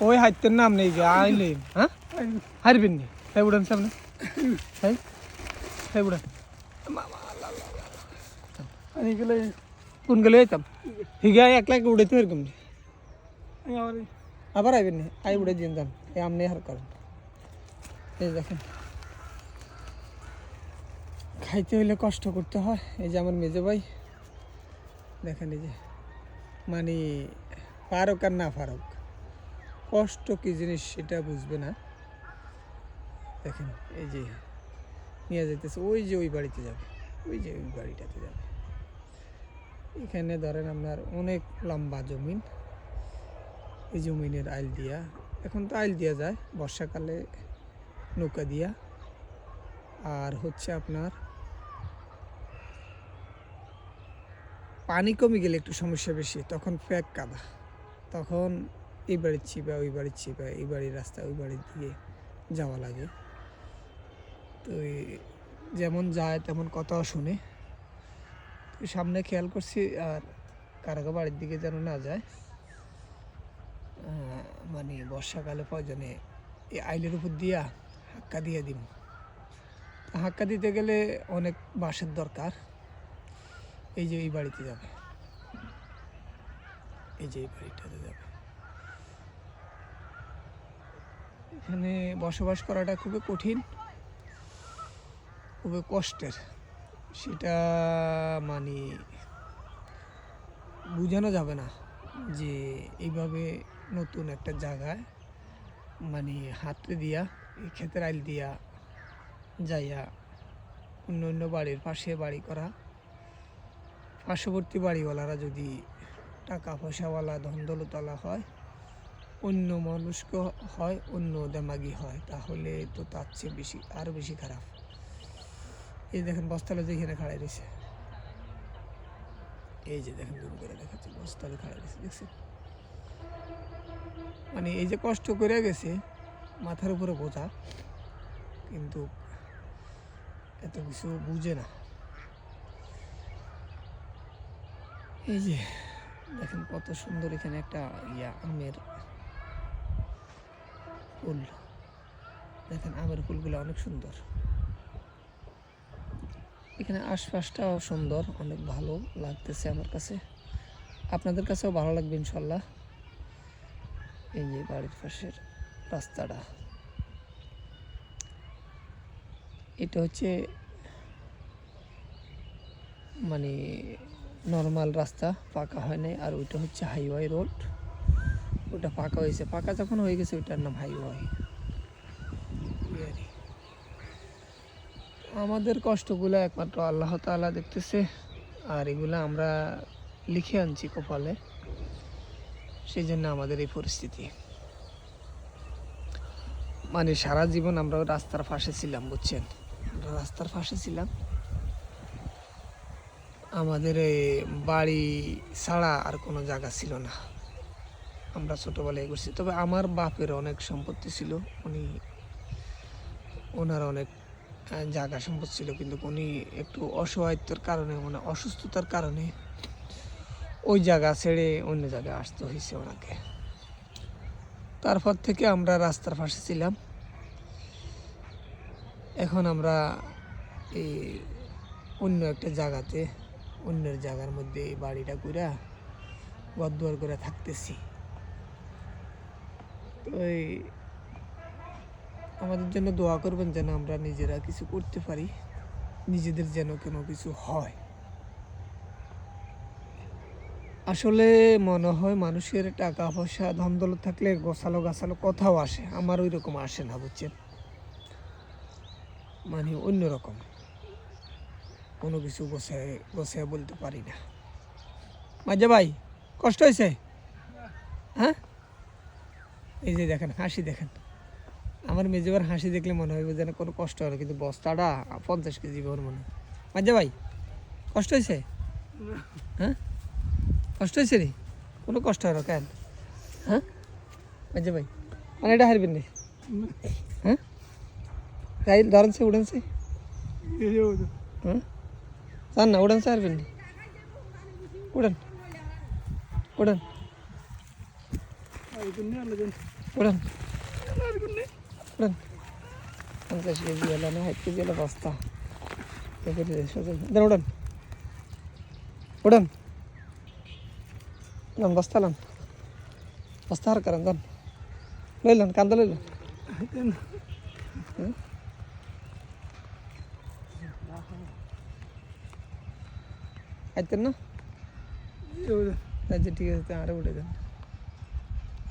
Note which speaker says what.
Speaker 1: ওই হাইতের নাম নেই গে আইলে হ্যাঁ হারবেন নি তাই উড়ান সামনে তাই তাই উড়ান কোন গেলে যেতাম হিগা একলা উড়াইতে এরকম আবার আইবেন নি আই উড়ে দিয়ে যান এই আমনে হার করেন এই দেখেন খাইতে হইলে কষ্ট করতে হয় এই যে আমার মেজো ভাই দেখেন এই যে মানে পারুক আর না পারুক কষ্ট কি জিনিস সেটা বুঝবে না দেখেন এই যে নিয়ে যেতেছে ওই যে ওই বাড়িতে যাবে ওই যে ওই বাড়িটাতে যাবে এখানে ধরেন আপনার অনেক লম্বা জমিন এই জমিনের আইল দিয়া এখন তো আইল দিয়া যায় বর্ষাকালে নৌকা দিয়া আর হচ্ছে আপনার পানি কমে গেলে একটু সমস্যা বেশি তখন প্যাক কাদা তখন এই বাড়ির ছিপা ওই বাড়ির ছিপা এই বাড়ির রাস্তা ওই বাড়ির দিকে যাওয়া লাগে তো যেমন যায় তেমন কথাও শুনে সামনে খেয়াল করছি আর কারো বাড়ির দিকে যেন না যায় মানে বর্ষাকালে প্রয়োজনে এই আইলের উপর দিয়া হাক্কা দিয়ে দিব হাক্কা দিতে গেলে অনেক বাঁশের দরকার এই যে এই বাড়িতে যাবে এই যে এই বাড়িটাতে যাবে এখানে বসবাস করাটা খুবই কঠিন খুবই কষ্টের সেটা মানে বোঝানো যাবে না যে এইভাবে নতুন একটা জায়গায় মানে হাতে দিয়া এই ক্ষেতের আইল দিয়া যাইয়া অন্য অন্য বাড়ির পাশে বাড়ি করা পার্শ্ববর্তী বাড়িওয়ালারা যদি টাকা পয়সাওয়ালা ধনদৌলতওয়ালা হয় অন্য মানুষকে হয় অন্য দেমাগি হয় তাহলে তো তার চেয়ে বেশি আরও বেশি খারাপ এই দেখেন বস্তালে যেখানে খাড়াই রয়েছে এই যে দেখেন জুম করে দেখাচ্ছে বস্তালে খাড়াই রয়েছে দেখছেন মানে এই যে কষ্ট করে গেছে মাথার উপরে বোঝা কিন্তু এত কিছু বুঝে না এই যে দেখেন কত সুন্দর এখানে একটা আমের ফুল দেখেন আমের ফুলগুলো অনেক সুন্দর এখানে আশপাশটাও সুন্দর অনেক ভালো লাগতেছে আমার কাছে আপনাদের কাছেও ভালো লাগবে ইনশাল্লাহ এই যে বাড়ির পাশের রাস্তাটা এটা হচ্ছে মানে নর্মাল রাস্তা পাকা হয় নাই আর ওইটা হচ্ছে হাইওয়ে রোড ওটা পাকা হয়েছে পাকা যখন হয়ে গেছে ওইটার নাম হাইওয়ে আমাদের কষ্টগুলো একমাত্র আল্লাহ তাআলা দেখতেছে আর এগুলো আমরা লিখে আনছি কপালে সেই জন্য আমাদের এই পরিস্থিতি মানে সারা জীবন আমরা রাস্তার পাশে ছিলাম বুঝছেন আমরা রাস্তার পাশে ছিলাম আমাদের এই বাড়ি ছাড়া আর কোনো জায়গা ছিল না আমরা ছোটোবেলায় করছি তবে আমার বাপের অনেক সম্পত্তি ছিল ওনার অনেক জায়গা সম্পদ ছিল কিন্তু উনি একটু অসহায়ত্বের কারণে মানে অসুস্থতার কারণে ওই জায়গা ছেড়ে অন্য জায়গায় আসতে হয়েছে ওনাকে তারপর থেকে আমরা রাস্তার পাশে ছিলাম এখন আমরা এই অন্য একটা জায়গাতে অন্যের জায়গার মধ্যে এই বাড়িটা করে ঘরদুয়ার করে থাকতেছি তো আমাদের জন্য দোয়া করবেন যেন আমরা নিজেরা কিছু করতে পারি নিজেদের যেন কোনো কিছু হয় আসলে মনে হয় মানুষের টাকা পয়সা ধন দৌলত থাকলে গোছালো গাছালো কথাও আসে আমার ওই রকম আসে না বুঝছেন মানে অন্যরকম কোনো কিছু গোছায় বলতে পারি না মাজা ভাই কষ্ট হয়েছে হ্যাঁ এই যে দেখেন হাসি দেখেন আমার মেজবার হাসি দেখলে মনে হয় যেন কোনো কষ্ট হলো কিন্তু বস্তাটা 50 কেজি বড় মনে হয় মাজা ভাই কষ্ট হয়েছে হ্যাঁ কষ্ট হয়েছে রে কোনো কষ্ট হলো কেন হ্যাঁ মাজা ভাই মানে এটা হারবেন নি হ্যাঁ তাই ধরেন সে উড়েন সে হ্যাঁ জান না উড়েন সে হারবেন নি উড়েন উড়েন উড়ান উড়ান 50 কেজি এলা না 60 কেজি এলা বস্তা দেন উড়ান উড়ান লান বস্তা লান বস্তা হার করেন দেন লইলেন কান্দা লইলেন আইতেন না আচ্ছা ঠিক আছে আরে উঠে দেন